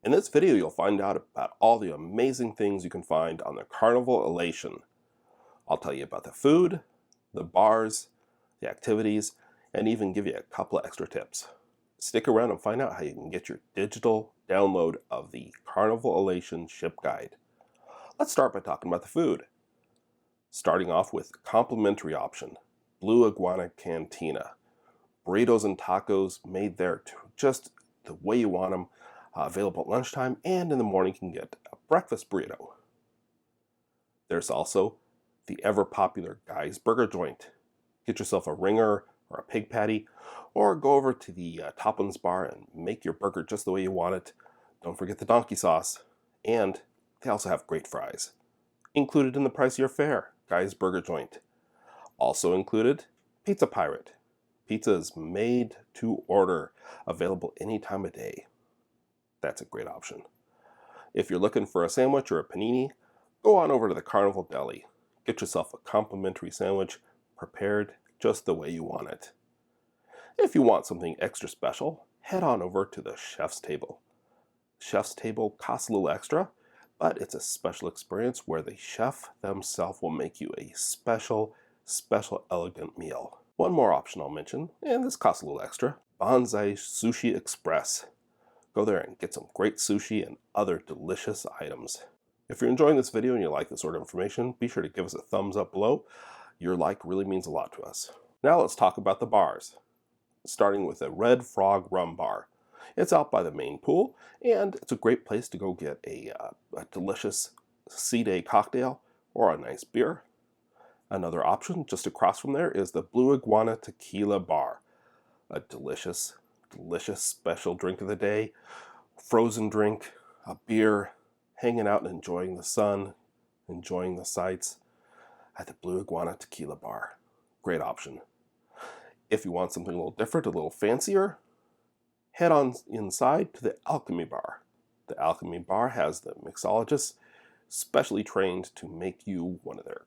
In this video, you'll find out about all the amazing things you can find on the Carnival Elation. I'll tell you about the food, the bars, the activities, and even give you a couple of extra tips. Stick around and find out how you can get your digital download of the Carnival Elation ship guide. Let's start by talking about the food. Starting off with the complimentary option, Blue Iguana Cantina. Burritos and tacos made there to just the way you want them. Available at lunchtime, and in the morning you can get a breakfast burrito. There's also the ever popular Guy's Burger Joint. Get yourself a ringer or a pig patty, or go over to the Toppins bar and make your burger just the way you want it. Don't forget the donkey sauce, and they also have great fries. Included in the price of your fare, Guy's Burger Joint. Also included, Pizza Pirate. Pizza is made to order, available any time of day. That's a great option. If you're looking for a sandwich or a panini, go on over to the Carnival Deli. Get yourself a complimentary sandwich prepared just the way you want it. If you want something extra special, head on over to the Chef's Table. Chef's Table costs a little extra, but it's a special experience where the chef themselves will make you a special elegant meal. One more option I'll mention, and this costs a little extra, Bonsai Sushi Express. Go there and get some great sushi and other delicious items. If you're enjoying this video and you like this sort of information, be sure to give us a thumbs up below. Your like really means a lot to us. Now let's talk about the bars. Starting with the Red Frog Rum Bar. It's out by the main pool, and it's a great place to go get a delicious sea day cocktail or a nice beer. Another option just across from there is the Blue Iguana Tequila Bar. A delicious special drink of the day, frozen drink, a beer, hanging out and enjoying the sun, enjoying the sights at the Blue Iguana Tequila Bar. Great option. If you want something a little different, a little fancier, head on inside to the Alchemy Bar. The Alchemy Bar has the mixologists specially trained to make you one of their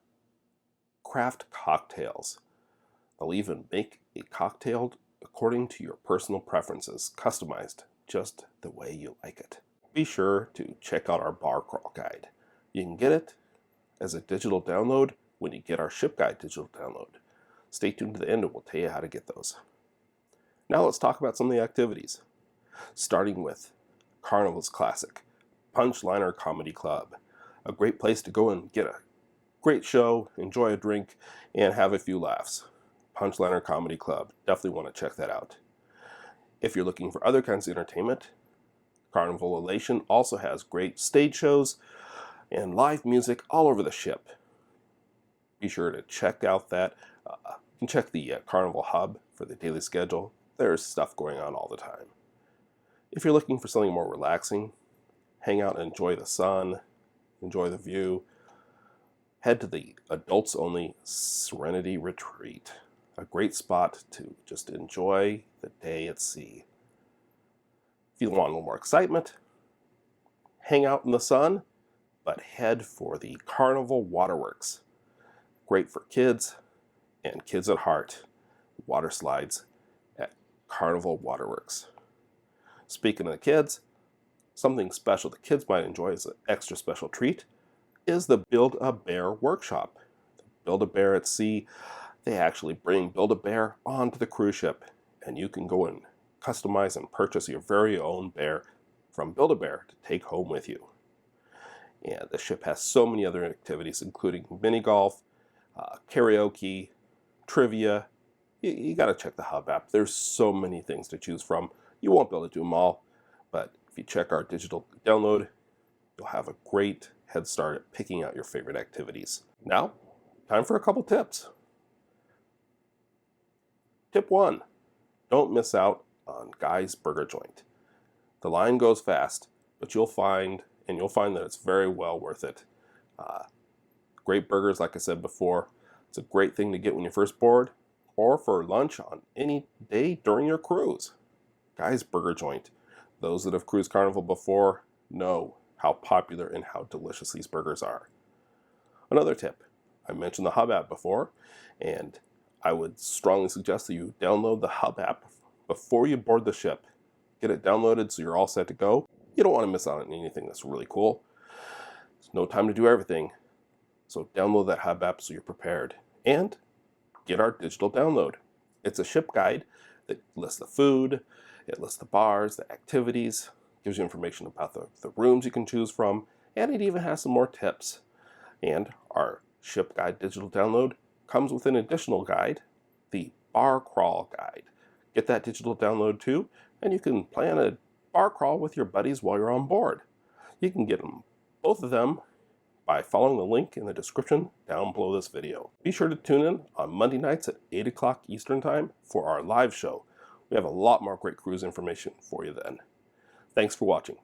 craft cocktails. They'll even make a cocktail according to your personal preferences, customized just the way you like it. Be sure to check out our bar crawl guide. You can get it as a digital download when you get our ship guide digital download. Stay tuned to the end and we'll tell you how to get those. Now let's talk about some of the activities. Starting with Carnival's classic, Punchliner Comedy Club. A great place to go and get a great show, enjoy a drink, and have a few laughs. Punchliner Comedy Club. Definitely want to check that out. If you're looking for other kinds of entertainment, Carnival Elation also has great stage shows and live music all over the ship. Be sure to check out that. You can check the Carnival Hub for the daily schedule. There's stuff going on all the time. If you're looking for something more relaxing, hang out and enjoy the sun, enjoy the view, head to the adults-only Serenity Retreat. A great spot to just enjoy the day at sea. If you want a little more excitement, hang out in the sun, but head for the Carnival Waterworks. Great for kids and kids at heart. Water slides at Carnival Waterworks. Speaking of the kids, something special the kids might enjoy as an extra special treat is the Build-A-Bear workshop. The Build-A-Bear at Sea. They actually bring Build-A-Bear onto the cruise ship, and you can go and customize and purchase your very own bear from Build-A-Bear to take home with you. And the ship has so many other activities, including mini golf, karaoke, trivia. You got to check the Hub app. There's so many things to choose from. You won't be able to do them all, but if you check our digital download, you'll have a great head start at picking out your favorite activities. Now, time for a couple tips. Tip 1, don't miss out on Guy's Burger Joint. The line goes fast, but you'll find that it's very well worth it. Great burgers, like I said before. It's a great thing to get when you first board, or for lunch on any day during your cruise. Guy's Burger Joint. Those that have cruised Carnival before know how popular and how delicious these burgers are. Another tip, I mentioned the Hub app before, and I would strongly suggest that you download the Hub app before you board the ship. Get it downloaded so you're all set to go. You don't want to miss out on anything that's really cool. There's no time to do everything. So download that Hub app so you're prepared. And get our digital download. It's a ship guide that lists the food, it lists the bars, the activities, gives you information about the rooms you can choose from, and it even has some more tips. And our ship guide digital download comes with an additional guide, the bar crawl guide. Get that digital download too, and you can plan a bar crawl with your buddies while you're on board. You can get both of them by following the link in the description down below this video. Be sure to tune in on Monday nights at 8 o'clock Eastern Time for our live show. We have a lot more great cruise information for you then. Thanks for watching.